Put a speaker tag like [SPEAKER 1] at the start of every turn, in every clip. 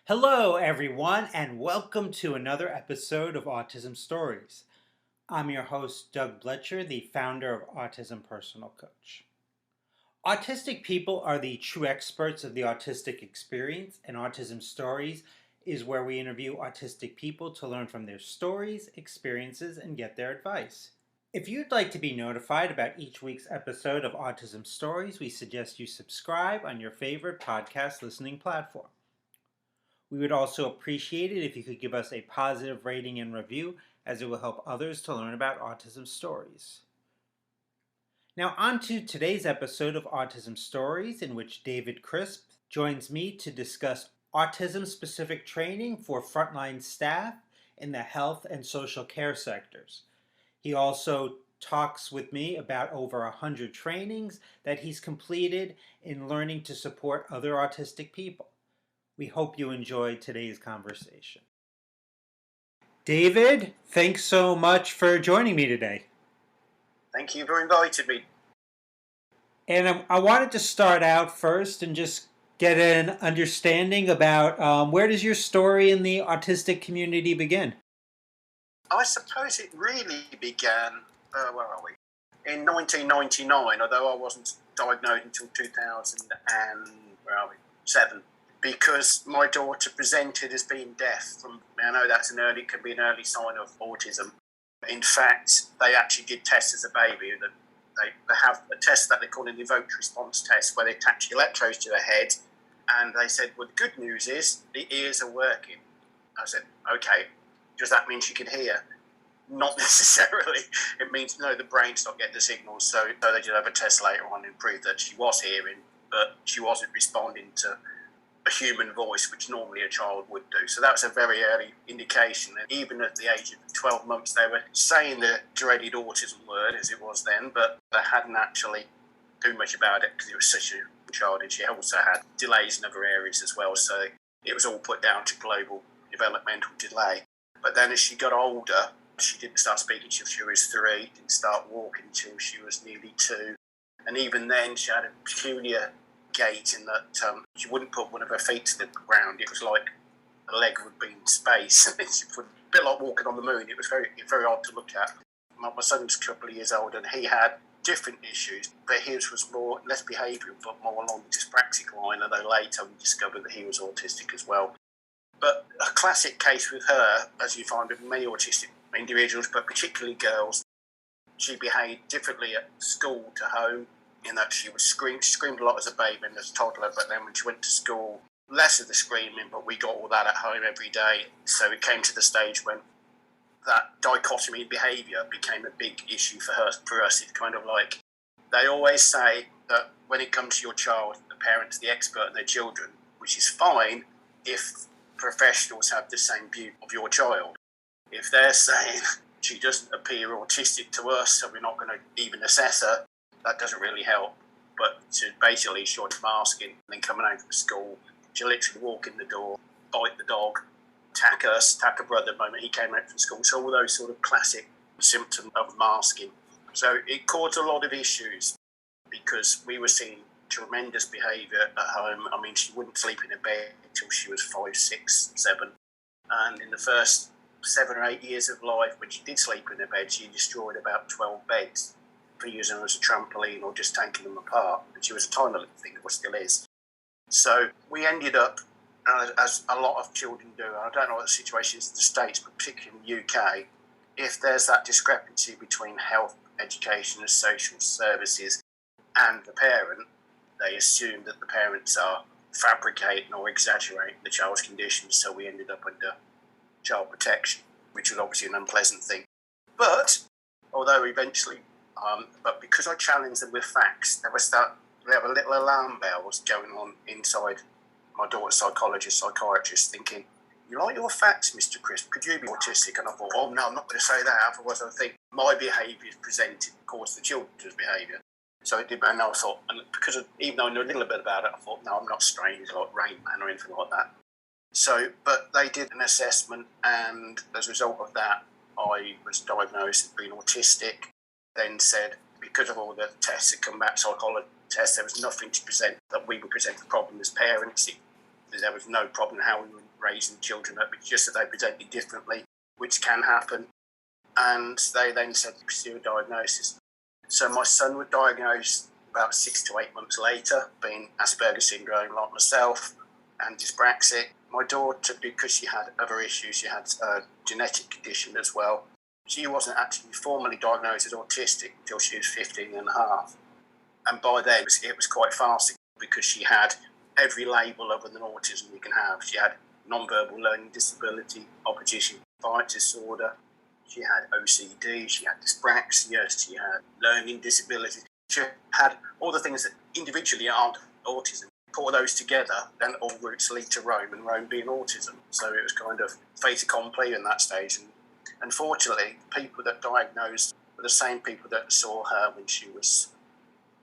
[SPEAKER 1] Hello, everyone, and welcome to another episode of Autism Stories. I'm your host, Doug Bletcher, the founder of Autism Personal Coach. Autistic people are the true experts of the autistic experience, and Autism Stories is where we interview autistic people to learn from their stories, experiences, and get their advice. If you'd like to be notified about each week's episode of Autism Stories, we suggest you subscribe on your favorite podcast listening platform. We would also appreciate it if you could give us a positive rating and review, as it will help others to learn about autism stories. Now, on to today's episode of Autism Stories, in which David Crisp joins me to discuss autism-specific training for frontline staff in the health and social care sectors. He also talks with me about over 100 trainings that he's completed in learning to support other autistic people. We hope you enjoyed today's conversation. David, thanks so much for joining me today.
[SPEAKER 2] Thank you for inviting me.
[SPEAKER 1] And I wanted to start out first and just get an understanding about where does your story in the autistic community begin?
[SPEAKER 2] I suppose it really began, where are we? In 1999, although I wasn't diagnosed until 2007, because my daughter presented as being deaf. I know can be an early sign of autism. In fact, they actually did tests as a baby. They have a test that they call an evoked response test, where they attach electrodes to her head, and they said, well, the good news is the ears are working. I said, okay, does that mean she can hear? Not necessarily. It means, no, the brain's not getting the signals. So they did have a test later on and proved that she was hearing, but she wasn't responding to a human voice, which normally a child would do. So that was a very early indication. And even at the age of 12 months, they were saying the dreaded autism word, as it was then, but they hadn't actually done much about it because it was such a child, and she also had delays in other areas as well. So it was all put down to global developmental delay. But then as she got older, she didn't start speaking till she was 3, didn't start walking till she was nearly 2. And even then, she had a peculiar gait in that she wouldn't put one of her feet to the ground. It was like a leg would be in space. It's a bit like walking on the moon. It was very, very odd to look at. My son's a couple of years old, and he had different issues, but his was less behavioural, but more along the dyspraxic line, although later we discovered that he was autistic as well. But a classic case with her, as you find with many autistic individuals, but particularly girls, she behaved differently at school to home, in that she would scream. She screamed a lot as a baby and as a toddler, but then when she went to school, less of the screaming, but we got all that at home every day. So it came to the stage when that dichotomy in behaviour became a big issue for us. It's kind of like, they always say that when it comes to your child, the parent's the expert in their children, which is fine if professionals have the same view of your child. If they're saying she doesn't appear autistic to us, so we're not going to even assess her, that doesn't really help. But to basically short masking and then coming home from school, she'll literally walk in the door, bite the dog, attack her brother the moment he came out from school. So all those sort of classic symptoms of masking. So it caused a lot of issues because we were seeing tremendous behaviour at home. I mean, she wouldn't sleep in her bed until she was 5, 6, 7. And in the first 7 or 8 years of life, when she did sleep in her bed, she destroyed about 12 beds for using them as a trampoline or just taking them apart. And she was a tiny little thing, or still is. So we ended up, as a lot of children do, and I don't know what the situation is in the States, but particularly in the UK, if there's that discrepancy between health, education and social services and the parent, they assume that the parents are fabricating or exaggerating the child's conditions. So we ended up under child protection, which was obviously an unpleasant thing. But although eventually, but because I challenged them with facts, there were little alarm bells going on inside my daughter's psychiatrist, thinking, you like your facts, Mr. Crisp, could you be autistic? And I thought, oh no, I'm not going to say that, otherwise I think my behaviour is presented cause the children's behaviour. So it did, and I thought, and because even though I knew a little bit about it, I thought, no, I'm not strange like Rain Man or anything like that. So, but they did an assessment, and as a result of that, I was diagnosed as being autistic. Then said, because of all the tests that come back, psychology tests, there was nothing to present that we would present the problem as parents. there was no problem how we were raising children up. It's just that they presented differently, which can happen. And they then said pursue a diagnosis. So my son was diagnosed about 6 to 8 months later, being Asperger's syndrome like myself and dyspraxic. My daughter, because she had other issues, she had a genetic condition as well. She wasn't actually formally diagnosed as autistic until she was 15 and a half. And by then, it was quite fast because she had every label other than autism you can have. She had non-verbal learning disability, opposition defiance disorder, she had OCD, she had dyspraxia, she had learning disabilities. She had all the things that individually aren't autism. Put those together, then all routes lead to Rome, and Rome being autism. So it was kind of fait accompli in that stage. And unfortunately, people that diagnosed were the same people that saw her when she was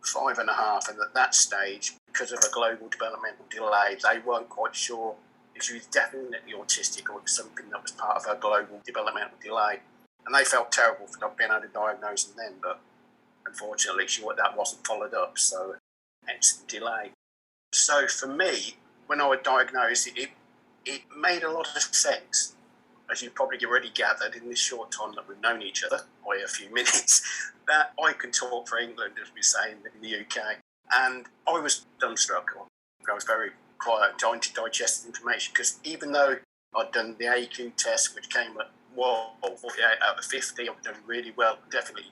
[SPEAKER 2] 5 and a half. And at that stage, because of a global developmental delay, they weren't quite sure if she was definitely autistic or something that was part of her global developmental delay. And they felt terrible for not being able to diagnose them then, but unfortunately, that wasn't followed up, so hence the delay. So for me, when I was diagnosed, it made a lot of sense, as you probably already gathered in this short time that we've known each other, by a few minutes, that I can talk for England, as we say in the UK. And I was dumbstruck. I was very quiet, trying to digest the information, because even though I'd done the AQ test, which came at 48 out of 50, I've done really well, definitely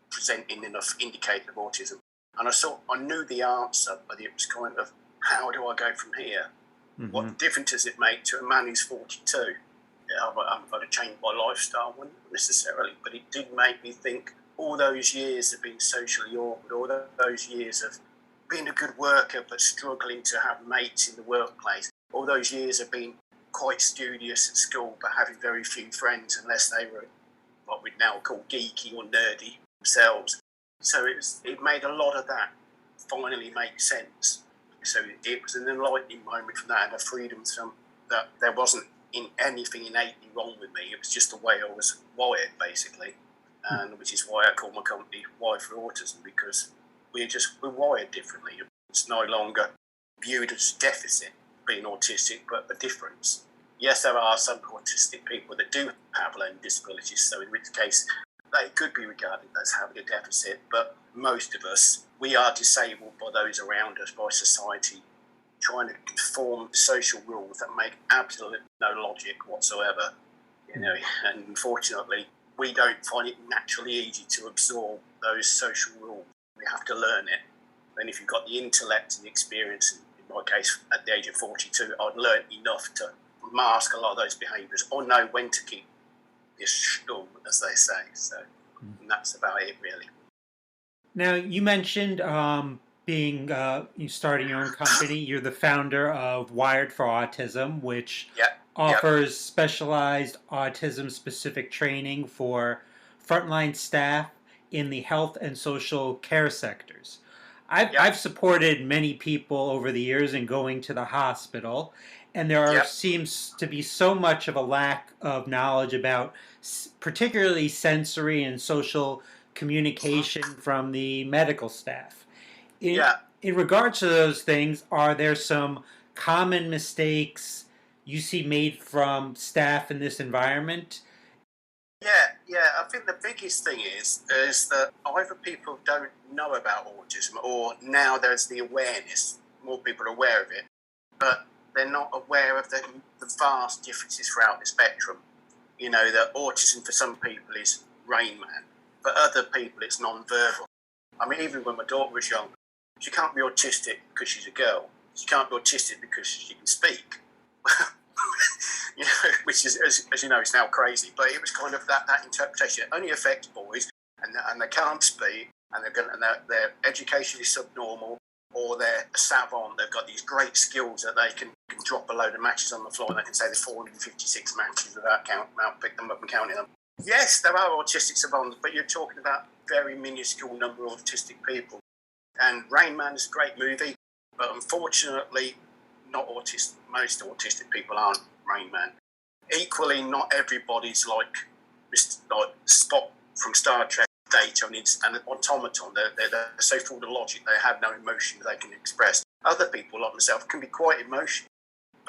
[SPEAKER 2] presenting enough indicator of autism. And I knew the answer, but it was kind of, how do I go from here? Mm-hmm. What difference does it make to a man who's 42? Yeah, I've got to change my lifestyle, not necessarily, but it did make me think all those years of being socially awkward, all those years of being a good worker but struggling to have mates in the workplace, all those years of being quite studious at school but having very few friends unless they were what we'd now call geeky or nerdy themselves. So it made a lot of that finally make sense. So it was an enlightening moment from that, and a freedom from that. There wasn't anything innately wrong with me. It was just the way I was wired, basically, and which is why I call my company Wired for Autism, because we're wired differently. It's no longer viewed as a deficit being autistic, but a difference. Yes, there are some autistic people that do have learning disabilities, so in which case they could be regarded as having a deficit, but most of us, we are disabled by those around us, by society, trying to conform to social rules that make absolutely no logic whatsoever. And unfortunately, we don't find it naturally easy to absorb those social rules. We have to learn it. And if you've got the intellect and the experience, in my case, at the age of 42, I'd learned enough to mask a lot of those behaviours or know when to keep this stum, as they say. So that's about it, really.
[SPEAKER 1] Now, you mentioned you starting your own company. You're the founder of Wired for Autism, which offers specialized autism-specific training for frontline staff in the health and social care sectors. I've supported many people over the years in going to the hospital, and there seems to be so much of a lack of knowledge about particularly sensory and social communication from the medical staff. In regards to those things, are there some common mistakes you see made from staff in this environment?
[SPEAKER 2] I think the biggest thing is that either people don't know about autism, or now there's the awareness, more people are aware of it, but they're not aware of the vast differences throughout the spectrum. You know, that autism for some people is Rain Man, for other people it's non-verbal. I mean, even when my daughter was young, she can't be autistic because she's a girl. She can't be autistic because she can speak. Which is, as you know, it's now crazy. But it was kind of that interpretation. It only affects boys, and they can't speak, and their education is subnormal, or they're a savant. They've got these great skills that they can drop a load of matches on the floor, and they can say there's 456 matches without pick them up and counting them. Yes, there are autistic savants, but you're talking about very minuscule number of autistic people. And Rain Man is a great movie, but unfortunately, most autistic people aren't Rain Man. Equally, not everybody's like Spock from Star Trek, Data and an automaton. They're so full of logic, they have no emotion they can express. Other people, like myself, can be quite emotional.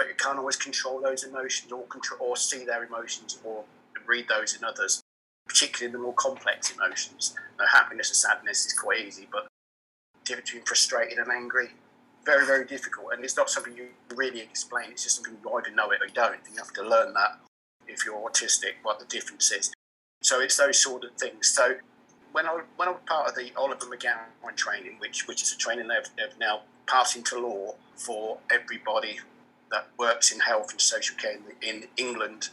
[SPEAKER 2] but you can't always control those emotions or see their emotions or read those in others, particularly the more complex emotions. Now, happiness and sadness is quite easy, but the difference between frustrated and angry, very, very difficult. And it's not something you really explain. It's just something you either know it or you don't. You have to learn that if you're autistic, what the difference is. So it's those sort of things. So when I was part of the Oliver McGowan training, which is a training they've now passed into law for everybody that works in health and social care in England,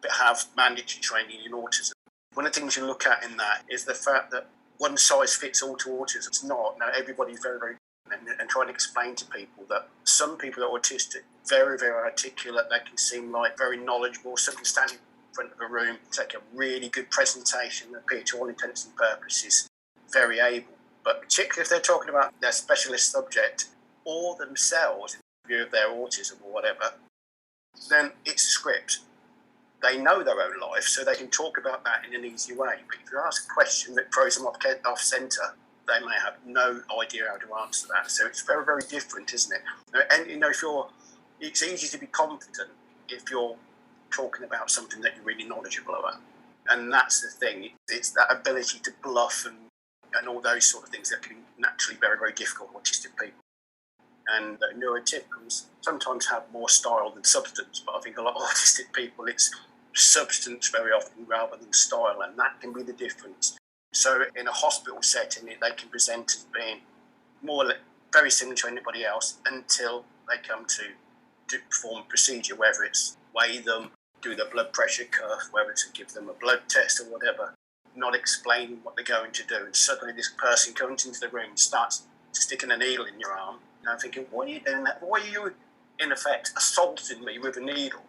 [SPEAKER 2] that have mandatory training in autism. One of the things you look at in that is the fact that one size fits all to autism. It's not. Now, everybody's very, very, and trying to explain to people that some people are autistic, very, very articulate. They can seem like very knowledgeable. Some can stand in front of a room, take a really good presentation, appear to all intents and purposes very able. But particularly if they're talking about their specialist subject or themselves in view of their autism or whatever, then it's a script. They know their own life, so they can talk about that in an easy way. But if you ask a question that throws them off centre, they may have no idea how to answer that. So it's very, very different, isn't it? And it's easy to be confident if you're talking about something that you're really knowledgeable about. And that's the thing. It's that ability to bluff and all those sort of things that can be naturally very, very difficult for autistic people. And neurotypicals sometimes have more style than substance, but I think a lot of autistic people, it's substance very often rather than style, and that can be the difference. So in a hospital setting, they can present as being very similar to anybody else until they come to perform a procedure, whether it's weigh them, do the blood pressure curve, whether to give them a blood test or whatever, not explaining what they're going to do. And suddenly this person comes into the room and starts sticking a needle in your arm. And I'm thinking, why are you doing that? Why are you, in effect, assaulting me with a needle?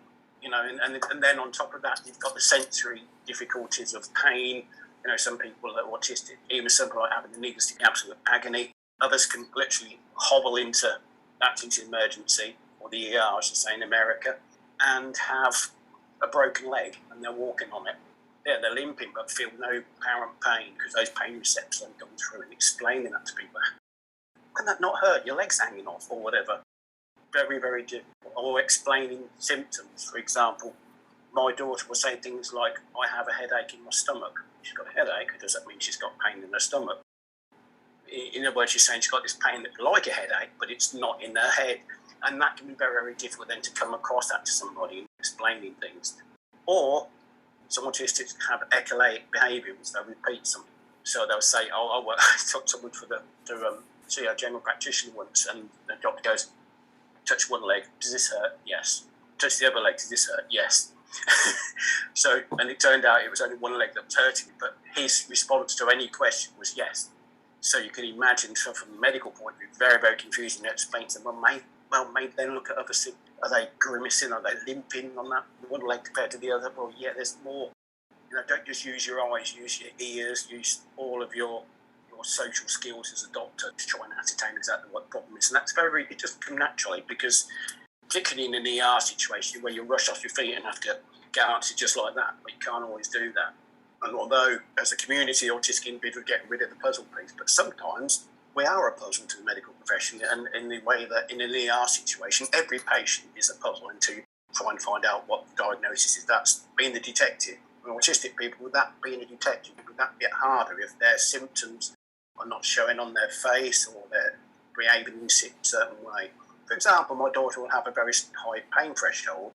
[SPEAKER 2] And then on top of that, you've got the sensory difficulties of pain. Some people are autistic, even simple like having the needle stick, absolute agony. Others can literally hobble into emergency, or the ER, I should say, in America, and have a broken leg, and they're walking on it. Yeah, they're limping, but feel no apparent pain because those pain receptors haven't gone through. And explaining that to people, can that not hurt? Your leg's hanging off, or whatever. Very, very difficult. Or explaining symptoms. For example, my daughter will say things like, I have a headache in my stomach. She's got a headache. Does that mean she's got pain in her stomach? In other words, she's saying she's got this pain that's like a headache, but it's not in her head. And that can be very, very difficult then to come across that to somebody and explaining things. Or some autistics have echolalic behaviour, which they'll repeat something. So they'll say, I took someone to see a general practitioner once, and the doctor goes, touch one leg, does this hurt? Yes. Touch the other leg, does this hurt? Yes. And it turned out it was only one leg that was hurting, but his response to any question was yes. So you can imagine, from a medical point of view, very, very confusing to explain to them, maybe then look at other symptoms. Are they grimacing? Are they limping on that one leg compared to the other? Well, yeah, there's more. Don't just use your eyes, use your ears, use all of your social skills as a doctor to try and ascertain exactly what the problem is. And that's it doesn't come naturally, because particularly in an ER situation where you rush off your feet and have to get answers just like that, but you can't always do that. And although as a community, autistic individuals are getting rid of the puzzle piece, but sometimes we are a puzzle to the medical profession, and in the way that in an ER situation, every patient is a puzzle, and to try and find out what the diagnosis is. That's being the detective. And autistic people, with that being a detective, would that be harder if their symptoms are not showing on their face or they're behaving in a certain way? For example, my daughter will have a very high pain threshold.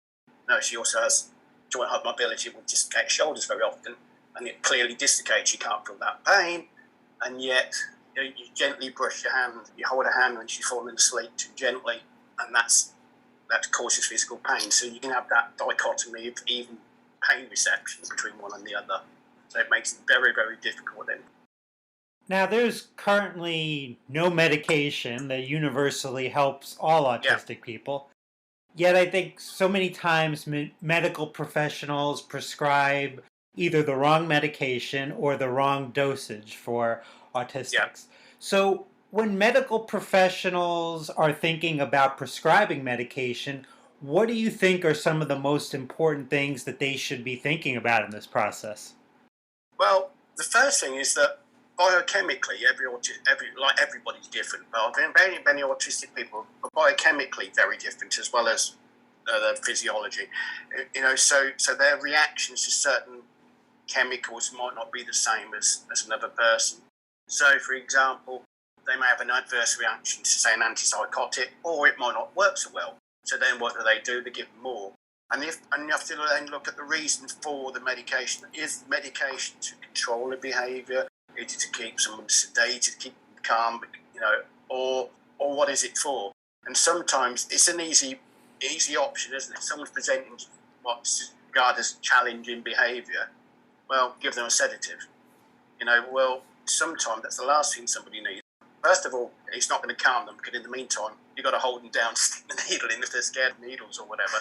[SPEAKER 2] No, she also has joint hypermobility with dislocated shoulders very often, and it clearly dislocates. You can't feel that pain, and yet you gently brush your hand, you hold her hand when she's falling asleep too gently, and that causes physical pain. So you can have that dichotomy of even pain reception between one and the other. So it makes it very, very difficult then.
[SPEAKER 1] Now, there's currently no medication that universally helps all autistic people. Yet I think so many times medical professionals prescribe either the wrong medication or the wrong dosage for autistics.
[SPEAKER 2] Yeah.
[SPEAKER 1] So when medical professionals are thinking about prescribing medication, what do you think are some of the most important things that they should be thinking about in this process?
[SPEAKER 2] Well, the first thing is that biochemically, everybody's different, but many autistic people are biochemically very different, as well as their physiology. So their reactions to certain chemicals might not be the same as another person. So, for example, they may have an adverse reaction to, say, an antipsychotic, or it might not work so well. So then what do? They give them more. And you have to then look at the reason for the medication. Is the medication to control the behaviour? Is it to keep someone sedated, keep them calm, or what is it for? And sometimes it's an easy option, isn't it? Someone's presenting what's regarded as challenging behaviour. Well, give them a sedative. Well, sometimes that's the last thing somebody needs. First of all, it's not going to calm them, because in the meantime, you've got to hold them down, stick the needle in if they're scared of needles or whatever.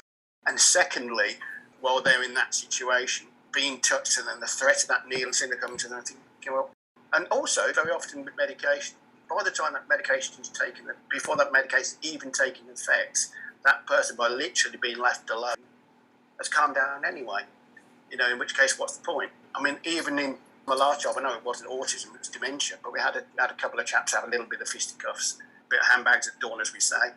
[SPEAKER 2] And secondly, while they're in that situation, being touched and then the threat of that needle seeing to come to them, well. And also, very often with medication, by the time that medication is taken, before that medication is even taking effect, that person, by literally being left alone, has calmed down anyway. In which case, what's the point? I mean, even in my last job, I know it wasn't autism, it was dementia, but we had a couple of chaps have a little bit of fisticuffs, a bit of handbags at dawn, as we say.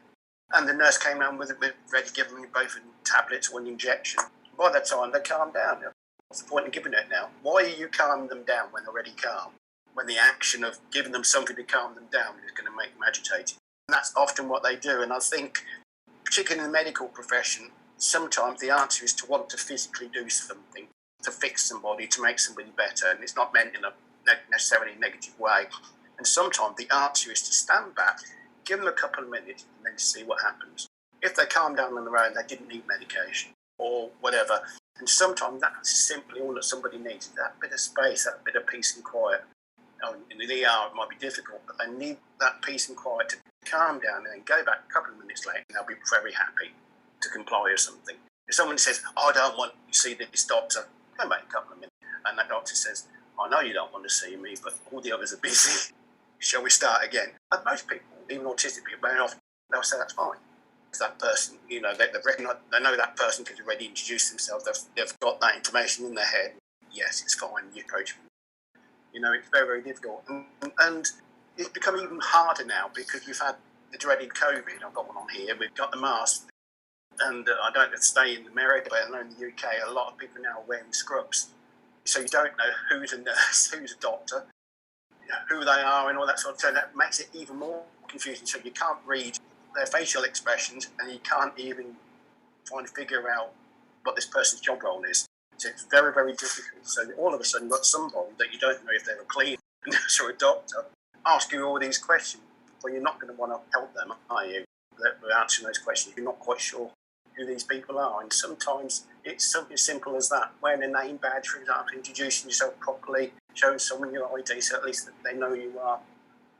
[SPEAKER 2] And the nurse came around with ready to give them both tablets or an injection. By that time, they calmed down. What's the point in giving it now? Why are you calming them down when they're already calm? When the action of giving them something to calm them down is going to make them agitated. And that's often what they do. And I think, particularly in the medical profession, sometimes the answer is to want to physically do something, to fix somebody, to make somebody better. And it's not meant in a necessarily negative way. And sometimes the answer is to stand back, give them a couple of minutes, and then see what happens. If they calm down on their own, they didn't need medication or whatever. And sometimes that's simply all that somebody needs, is that bit of space, that bit of peace and quiet. In the ER, it might be difficult, but they need that peace and quiet to calm down and then go back a couple of minutes later, and they'll be very happy to comply or something. If someone says, I don't want to see this doctor, go back a couple of minutes, and that doctor says, I know you don't want to see me, but all the others are busy. Shall we start again? And most people, even autistic people, very often, they'll say that's fine. It's that person, they've recognised, they know that person because they've already introduced themselves, they've got that information in their head. Yes, it's fine, you approach me. It's very, very difficult. And it's become even harder now because we've had the dreaded COVID. I've got one on here. We've got the mask. And I don't stay in America, but I know in the UK, a lot of people now are wearing scrubs. So you don't know who's a nurse, who's a doctor, who they are and all that sort of thing. That makes it even more confusing. So you can't read their facial expressions and you can't even try and figure out what this person's job role is. So it's very, very difficult. So all of a sudden, you've got somebody that you don't know if they're a cleaner or a doctor ask you all these questions. Well, you're not going to want to help them, are you? With answering those questions, you're not quite sure who these people are. And sometimes it's something as simple as that. Wearing a name badge, for example, introducing yourself properly, showing someone your ID so at least that they know who you are.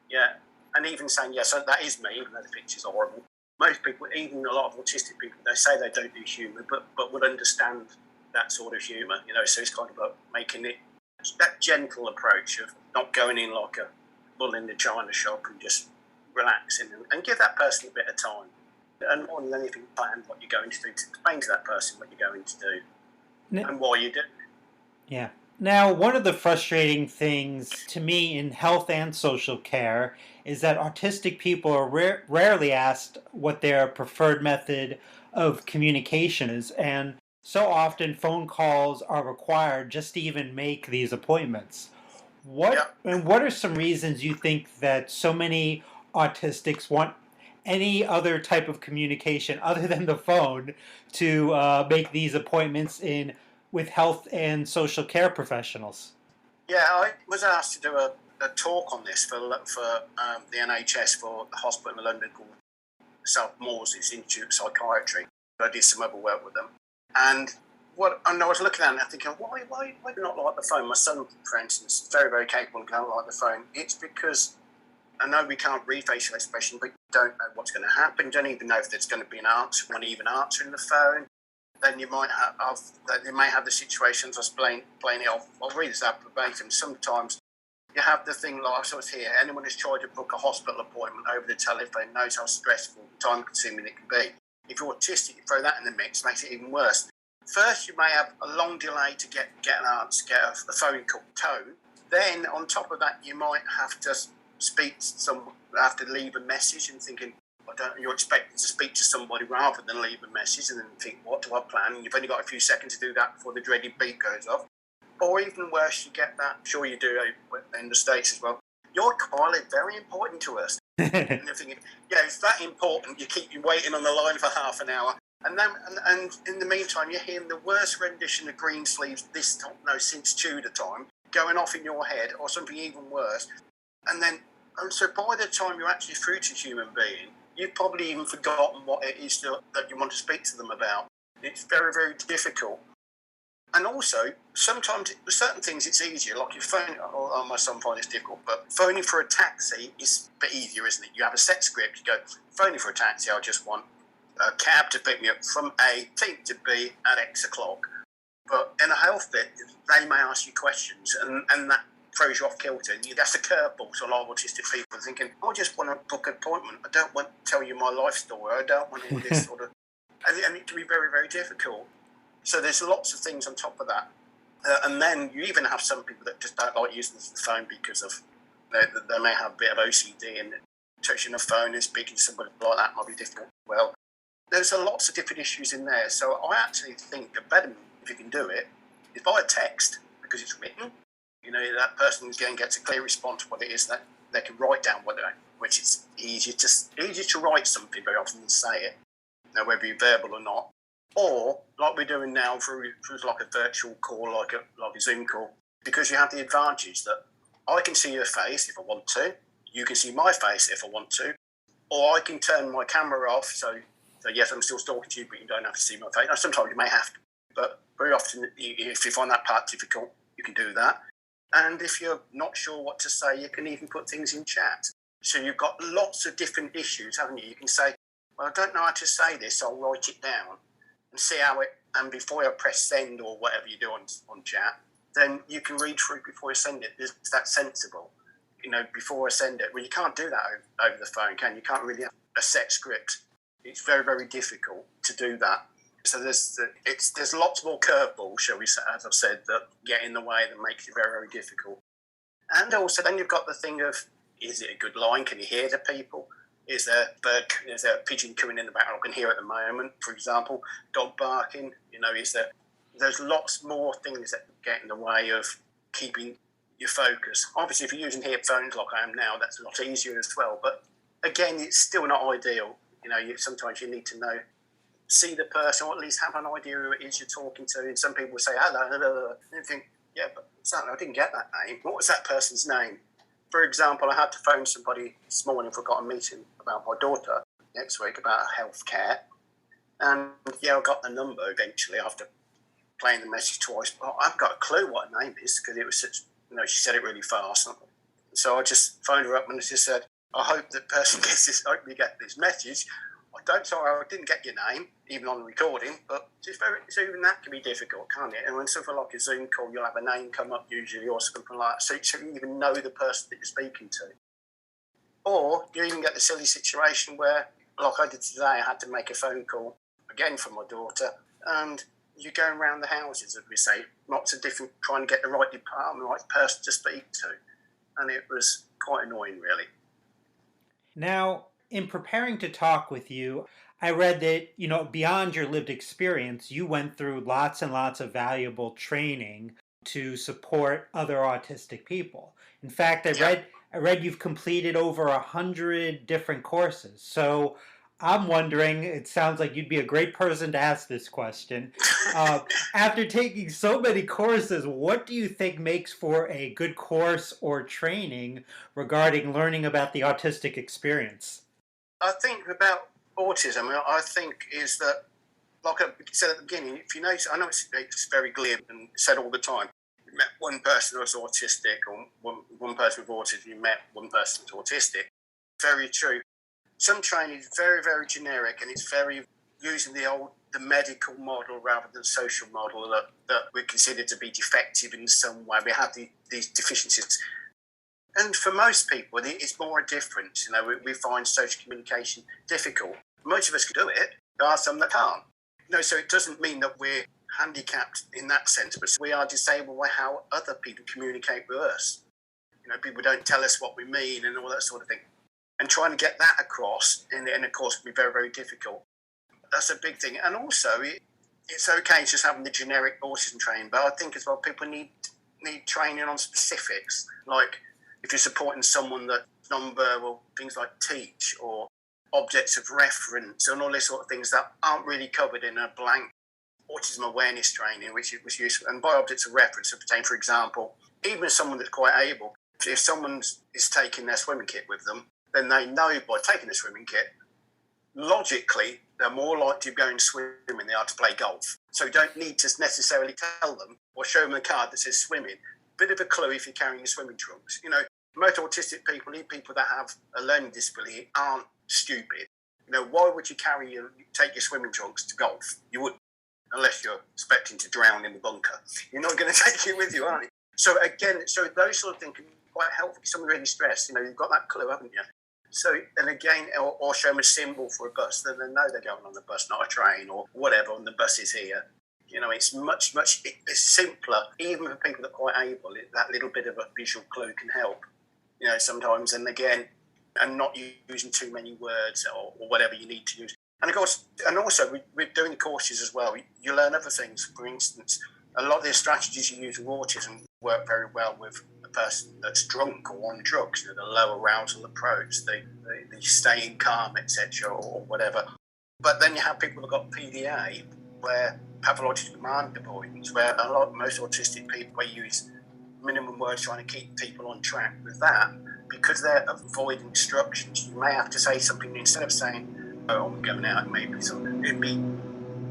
[SPEAKER 2] Yeah. And even saying, yes, so that is me, even though the picture's horrible. Most people, even a lot of autistic people, they say they don't do humour, but would understand that sort of humour, so it's kind of like making it that gentle approach of not going in like a bull in the china shop and just relaxing and give that person a bit of time. And more than anything, plan what you're going to do, to explain to that person what you're going to do and why you do.
[SPEAKER 1] Yeah. Now, one of the frustrating things to me in health and social care is that autistic people are rarely asked what their preferred method of communication is, and so often phone calls are required just to even make these appointments. What are some reasons you think that so many autistics want any other type of communication other than the phone to make these appointments with health and social care professionals?
[SPEAKER 2] Yeah, I was asked to do a talk on this for the NHS for the hospital in London called South Moses Institute of Psychiatry. I did some other work with them. And I was looking at it and thinking, why do you not like the phone? My son, for instance, is very, very capable and can't like the phone. It's because I know we can't read facial expression, but you don't know what's going to happen. You don't even know if there's going to be an answer, one even answering the phone. Then you might have the situations, I was playing it off. I'll read this out verbatim. Sometimes you have the thing like I saw here, anyone who's tried to book a hospital appointment over the telephone knows how stressful and time consuming it can be. If you're autistic, you throw that in the mix, makes it even worse. First, you may have a long delay to get an answer, get a phone call tone. Then, on top of that, you might have to speak to someone, have to leave a message and thinking, You're expecting to speak to somebody rather than leave a message and then think, what do I plan? And you've only got a few seconds to do that before the dreaded beep goes off. Or even worse, you get that, I'm sure you do in the States as well. Your call is very important to us. And you're thinking, yeah, it's that important, you keep you waiting on the line for half an hour. And then, and in the meantime, you're hearing the worst rendition of Greensleeves since Tudor time, going off in your head, or something even worse. And so by the time you're actually through to human being, you've probably even forgotten what it is that you want to speak to them about. It's very, very difficult. And also, sometimes with certain things it's easier, like your phone. My son finds it difficult, but phoning for a taxi is a bit easier, isn't it? You have a set script. You go, phoning for a taxi, I just want a cab to pick me up from A to B at X o'clock. But in a health bit, they may ask you questions, and that throws you off kilter. That's a curveball to a lot of autistic people thinking, I just want to book an appointment. I don't want to tell you my life story. I don't want all this sort of... And it can be very, very difficult. So there's lots of things on top of that. And then you even have some people that just don't like using the phone because of... They may have a bit of OCD, and touching a phone and speaking to somebody like that might be difficult. Well, there's lots of different issues in there. So I actually think the better, if you can do it, is by a text, because it's written. That person again gets a clear response to what it is that they can write down, which is easier to write something very often than say it, whether you're verbal or not. Or, like we're doing now through like a virtual call, like a Zoom call, because you have the advantage that I can see your face if I want to, you can see my face if I want to, or I can turn my camera off, so yes, I'm still talking to you, but you don't have to see my face. Now, sometimes you may have to, but very often, if you find that part difficult, you can do that. And if you're not sure what to say, you can even put things in chat. So you've got lots of different issues, haven't you? You can say, well, I don't know how to say this, I'll write it down and see how it, and before I press send or whatever you do on chat, then you can read through before you send it. Is that sensible? Before I send it. Well, you can't do that over the phone, can you? You can't really have a set script. It's very, very difficult to do that. So there's lots more curveballs, shall we say, as I've said, that get in the way that makes it very, very difficult. And also then you've got the thing of, is it a good line? Can you hear the people? Is there a pigeon coming in the background I can hear at the moment, for example? Dog barking, there's lots more things that get in the way of keeping your focus. Obviously, if you're using headphones like I am now, that's a lot easier as well. But again, it's still not ideal. Sometimes you need to see the person, or at least have an idea who it is you're talking to. And some people say, hello, and you think, yeah, but I didn't get that name. What was that person's name? For example, I had to phone somebody this morning for a meeting about my daughter next week about health care. And yeah, I got the number eventually after playing the message twice. But I haven't got a clue what her name is because it was such, she said it really fast. So I just phoned her up and just said, I hope the person gets this, I hope you get this message. I didn't get your name, even on the recording, but so even that can be difficult, can't it? And when something like a Zoom call, you'll have a name come up usually or something like that, so you even know the person that you're speaking to. Or you even get the silly situation where, like I did today, I had to make a phone call, again for my daughter, and you're going around the houses, as we say, lots of different, trying to get the right department, the right person to speak to. And it was quite annoying, really.
[SPEAKER 1] Now, in preparing to talk with you, I read that, beyond your lived experience, you went through lots and lots of valuable training to support other autistic people. In fact, I read you've completed over 100 different courses. So I'm wondering, it sounds like you'd be a great person to ask this question. After taking so many courses, what do you think makes for a good course or training regarding learning about the autistic experience?
[SPEAKER 2] I think about autism, I think is that, like I said at the beginning, if you notice, I know it's very glib and said all the time, you met one person who was autistic, or one person with autism, you met one person who's autistic. Very true. Some training is very, very generic, and it's very using the medical model rather than social model that we consider to be defective in some way. We have these deficiencies. And for most people, it's more a difference. We find social communication difficult. Most of us can do it. There are some that can't. So it doesn't mean that we're handicapped in that sense, but we are disabled by how other people communicate with us. People don't tell us what we mean and all that sort of thing. And trying to get that across, and of course, can be very, very difficult. That's a big thing. And also, it's okay just having the generic autism training, but I think as well people need training on specifics. Like if you're supporting someone that's non-verbal, things like teach or objects of reference and all these sort of things that aren't really covered in a blank autism awareness training, which was useful. And by objects of reference, it pertain, for example, even as someone that's quite able, if someone is taking their swimming kit with them, then they know by taking the swimming kit, logically, they're more likely to go and swim than they are to play golf. So you don't need to necessarily tell them or show them a card that says swimming. Bit of a clue if you're carrying your swimming trunks. You know, most autistic people, even people that have a learning disability, aren't stupid. You know, why would you take your swimming trunks to golf? You wouldn't, unless you're expecting to drown in the bunker. You're not going to take it with you, are you? So again, those sort of things can be quite helpful. If someone's really stressed, you know, you've got that clue, haven't you? So, and again, or show them a symbol for a bus, then they know they're going on the bus, not a train or whatever, and the bus is here. You know, it's much it's simpler, even for people that are quite able. That little bit of a visual clue can help, you know, sometimes. And again, and not using too many words or whatever you need to use. And of course, and also we're doing the courses as well. You learn other things. For instance, a lot of the strategies you use with autism work very well with a person that's drunk or on drugs. You know, the low arousal approach, the staying calm, etc., or whatever. But then you have people that got PDA, where pathological demand avoidance, where most autistic people use minimum words trying to keep people on track with that. Because they're avoiding instructions, you may have to say something instead of saying, "Oh, I'm going out." Maybe so. It'd be,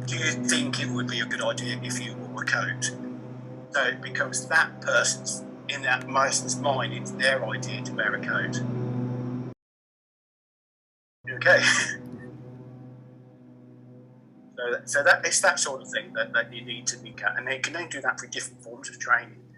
[SPEAKER 2] "Do you think it would be a good idea if you wore a coat?" So it becomes that person's, in that person's mind, it's their idea to wear a coat. Okay. So that it's that sort of thing that you need to look at, and they can only do that through different forms of training.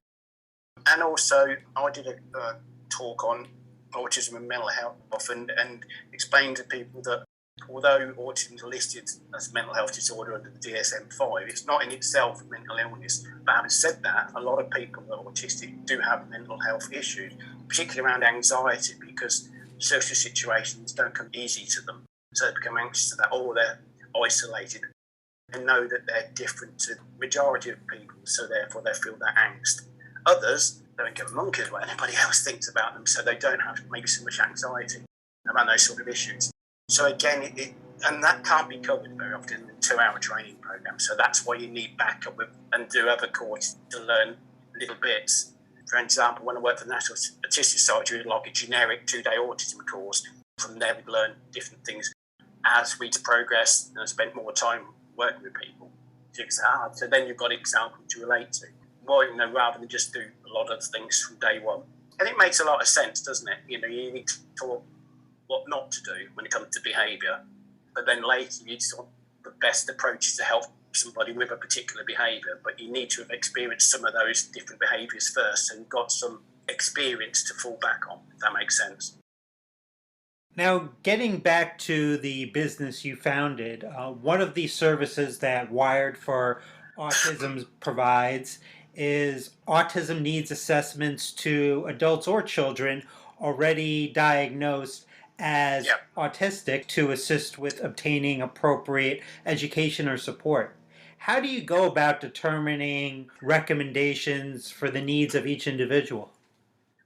[SPEAKER 2] And also, I did a talk on autism and mental health and explained to people that although autism is listed as a mental health disorder under the DSM-5, it's not in itself a mental illness. But having said that, a lot of people that are autistic do have mental health issues, particularly around anxiety, because social situations don't come easy to them. So they become anxious to that, or they're isolated and know that they're different to the majority of people, so therefore they feel that angst. Others don't give a monkey's what anybody else thinks about them, so they don't have maybe so much anxiety around those sort of issues. So again, and that can't be covered very often in a 2-hour training program. So that's why you need backup with and do other courses to learn little bits. For example, when I worked for the National Autistic Society, we had like a generic 2-day autism course. From there, we learned different things as we progressed and spent more time working with people. So then you've got examples to relate to. Well, you know, rather than just do a lot of things from day one. And it makes a lot of sense, doesn't it? You know, you need to talk what not to do when it comes to behaviour, but then later you sort of the best approach is to help somebody with a particular behaviour, but you need to have experienced some of those different behaviours first and got some experience to fall back on, if that makes sense.
[SPEAKER 1] Now, getting back to the business you founded, one of the services that Wired for Autism provides is autism needs assessments to adults or children already diagnosed as autistic to assist with obtaining appropriate education or support. How do you go about determining recommendations for the needs of each individual?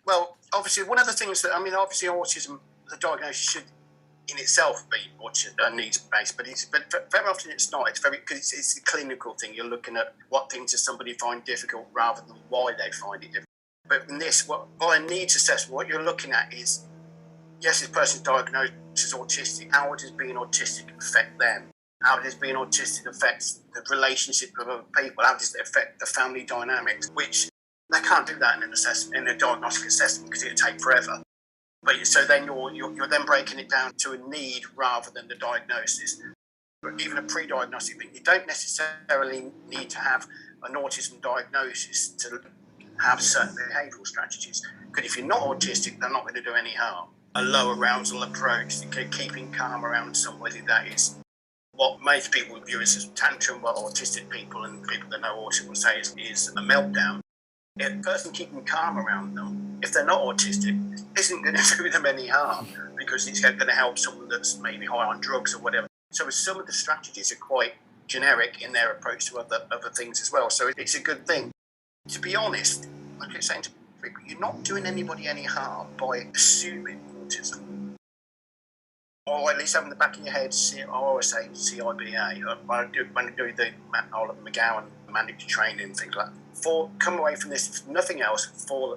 [SPEAKER 2] Well, obviously, one of the things that, obviously autism, the diagnosis should in itself be needs-based, but very often it's not. It's because it's a clinical thing. You're looking at what things does somebody find difficult rather than why they find it difficult. But in this, by a needs assessment, what you're looking at is, yes, this person's diagnosed as autistic. How does being autistic affect them? How does being autistic affect the relationship with other people? How does it affect the family dynamics? Which they can't do that in an assessment, in a diagnostic assessment, because it would take forever. But so then you're then breaking it down to a need rather than the diagnosis. But even a pre-diagnostic thing, you don't necessarily need to have an autism diagnosis to have certain behavioural strategies. Because if you're not autistic, they're not going to do any harm. A low arousal approach, keeping calm around somebody, that is what most people view as a tantrum, what autistic people and people that know autism will say is a meltdown. A person keeping calm around them if they're not autistic, isn't going to do them any harm because it's going to help someone that's maybe high on drugs or whatever. So some of the strategies are quite generic in their approach to other things as well. So it's a good thing. To be honest, like I was saying to people, you're not doing anybody any harm by assuming autism. Or at least have in the back of your head, I always say CIBA. When I do the Oliver McGowan mandatory training and things like that, come away from this, if nothing else,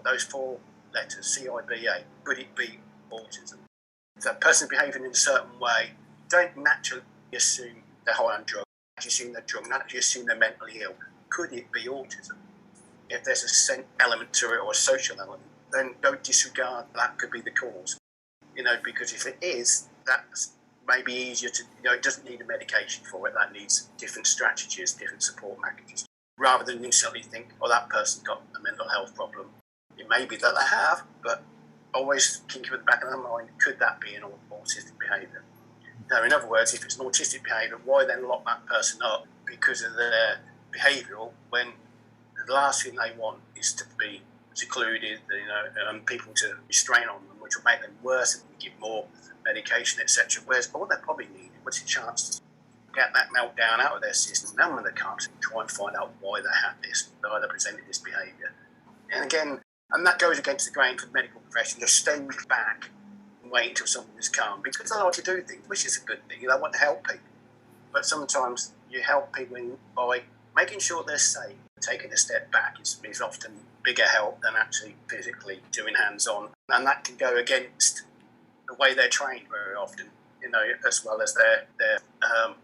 [SPEAKER 2] those 4 letters, CIBA, could it be autism? If that person's behaving in a certain way, don't naturally assume they're high on drugs, naturally assume they're drunk, naturally assume they're mentally ill. Could it be autism? If there's a scent element to it or a social element, then don't disregard that could be the cause. Because if it is, that's maybe easier to, it doesn't need a medication for it. That needs different strategies, different support packages, rather than instantly think, oh, that person's got a mental health problem. It may be that they have, but always keep in the back of their mind, could that be an autistic behaviour? Now, in other words, if it's an autistic behaviour, why then lock that person up because of their behavioural when the last thing they want is to be secluded, people to restrain on them, which will make them worse and give more medication, etc. Whereas all they probably need was a chance to get that meltdown out of their system, numb the cups, and try and find out why they had this, why they presented this behaviour. And again, that goes against the grain for the medical profession, just stand back and wait until someone is calm, because they like to do things, which is a good thing. They want to help people. But sometimes you help people by making sure they're safe. Taking a step back is often bigger help than actually physically doing hands-on. And that can go against the way they're trained very often, as well as their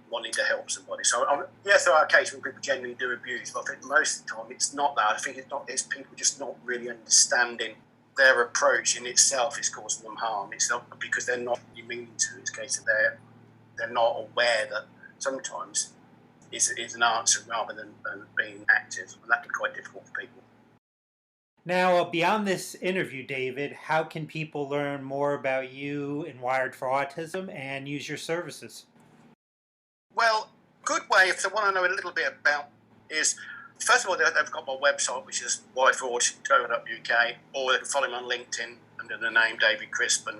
[SPEAKER 2] wanting to help somebody. So, yes, there are cases where people genuinely do abuse, but I think most of the time it's not that. I think it's people just not really understanding their approach in itself is causing them harm. It's not because they're not meaning to. It's a case of they're not aware that sometimes is an answer rather than being active, and that can be quite difficult for people.
[SPEAKER 1] Now, beyond this interview, David, how can people learn more about you and Wired for Autism and use your services?
[SPEAKER 2] Well, good way if they want to know a little bit about is, first of all, they've got my website, which is wiredforautism.co.uk, or they can follow me on LinkedIn under the name David Crisp, and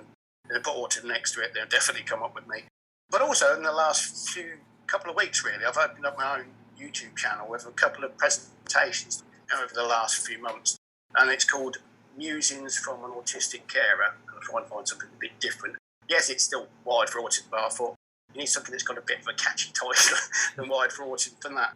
[SPEAKER 2] they put autism next to it, they'll definitely come up with me. But also, in the last couple of weeks, really, I've opened up my own YouTube channel with a couple of presentations over the last few months, and it's called Musings from an Autistic Carer. I'm trying to find something a bit different. Yes, it's still Wired for Autism, but I thought you need something that's got a bit of a catchy title than Wired for Autism than that.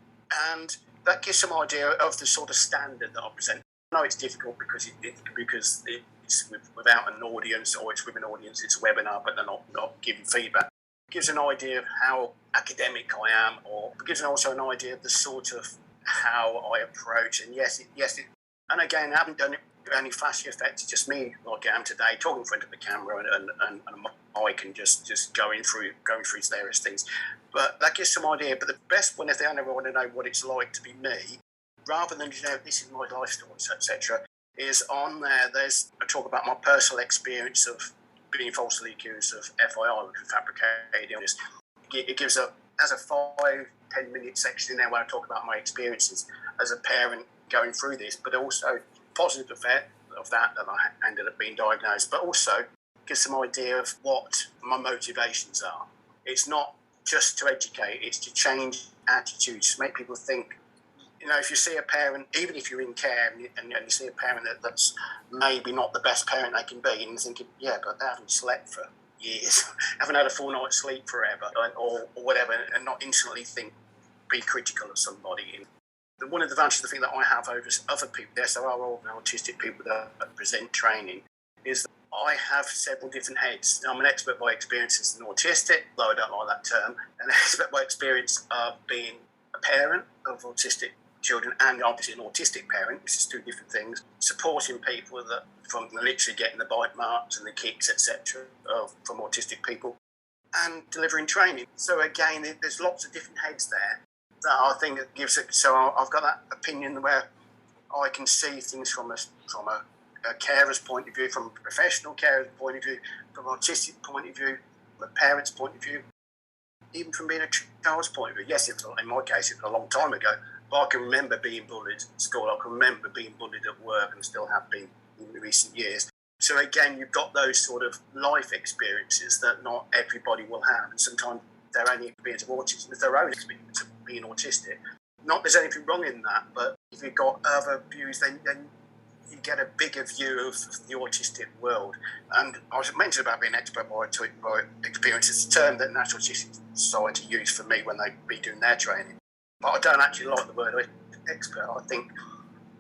[SPEAKER 2] And that gives some idea of the sort of standard that I present. I know it's difficult because it's without an audience, or it's with an audience, it's a webinar, but they're not giving feedback. It gives an idea of how academic I am, or it gives also an idea of the sort of how I approach. And and again, I haven't done it with any flashy effects. It's just me, like I am today, talking in front of the camera and a mic and just going through various things. But that gives some idea. But the best one, if they ever want to know what it's like to be me, rather than this is my life story, etc., is on there. I talk about my personal experience of being falsely accused of FII, which is fabricated illness. It gives as a 5-10 minute section in there where I talk about my experiences as a parent going through this, but also positive effect of that I ended up being diagnosed, but also gives some idea of what my motivations are. It's not just to educate, it's to change attitudes, make people think. If you see a parent, even if you're in care and you see a parent that's maybe not the best parent they can be, and you're thinking, yeah, but they haven't slept for years, haven't had a full night's sleep forever, or whatever, and not instantly be critical of somebody. One of the advantages, I think, that I have over other people, yes, there are all autistic people that present training, is that I have several different heads. I'm an expert by experience as an autistic, though I don't like that term, an expert by experience of being a parent of autistic children and obviously an autistic parent, which is 2 different things, supporting people that from literally getting the bite marks and the kicks, etc., from autistic people, and delivering training. So again, there's lots of different heads there that I think it gives it. So I've got that opinion where I can see things from a carer's point of view, from a professional carer's point of view, from an autistic point of view, from a parent's point of view, even from being a child's point of view. Yes, in my case, it was a long time ago, but I can remember being bullied at school. I can remember being bullied at work and still have been in recent years. So again, you've got those sort of life experiences that not everybody will have, and sometimes their only experience of autism is their own experience of being autistic. Not there's anything wrong in that, but if you've got other views, then you get a bigger view of the autistic world. And I was mentioned about being expert by experience. It's a term that National Autistic Society use for me when they be doing their training. But I don't actually like the word expert. I think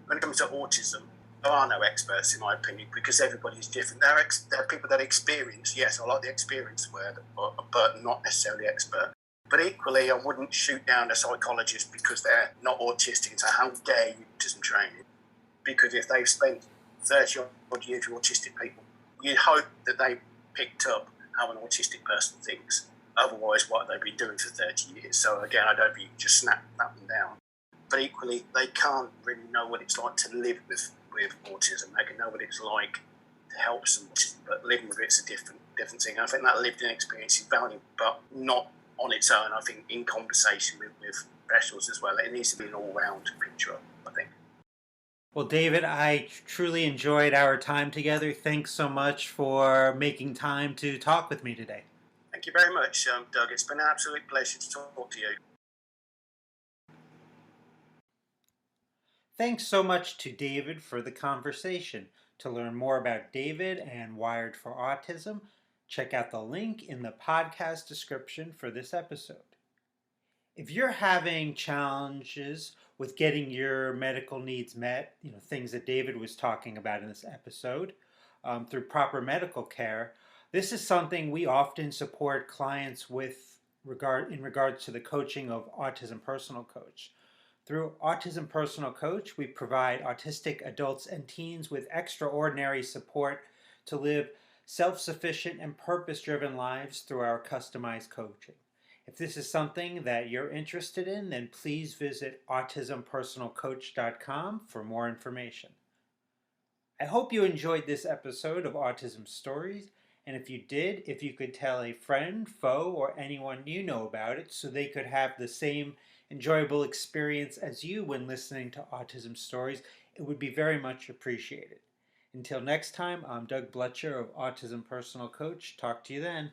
[SPEAKER 2] when it comes to autism, there are no experts in my opinion because everybody's different. There are people that experience. Yes, I like the experience word, but not necessarily expert. But equally, I wouldn't shoot down a psychologist because they're not autistic and say, how dare you autism training? Because if they've spent 30 odd years with autistic people, you'd hope that they picked up how an autistic person thinks. Otherwise, what they've been doing for 30 years. So again, I don't think you just snap them down. But equally, they can't really know what it's like to live with autism. They can know what it's like to help someone, but living with it's a different thing. And I think that lived-in experience is valuable, but not on its own. I think in conversation with professionals as well, it needs to be an all-round picture, I think.
[SPEAKER 1] Well, David, I truly enjoyed our time together. Thanks so much for making time to talk with me today.
[SPEAKER 2] Thank you very much, Doug. It's been an absolute pleasure to talk to you.
[SPEAKER 1] Thanks so much to David for the conversation. To learn more about David and Wired for Autism, check out the link in the podcast description for this episode. If you're having challenges with getting your medical needs met, things that David was talking about in this episode, through proper medical care, this is something we often support clients with in regards to the coaching of Autism Personal Coach. Through Autism Personal Coach, we provide autistic adults and teens with extraordinary support to live self-sufficient and purpose-driven lives through our customized coaching. If this is something that you're interested in, then please visit autismpersonalcoach.com for more information. I hope you enjoyed this episode of Autism Stories, and if you did, if you could tell a friend, foe, or anyone you know about it so they could have the same enjoyable experience as you when listening to Autism Stories, it would be very much appreciated. Until next time, I'm Doug Bletcher of Autism Personal Coach. Talk to you then.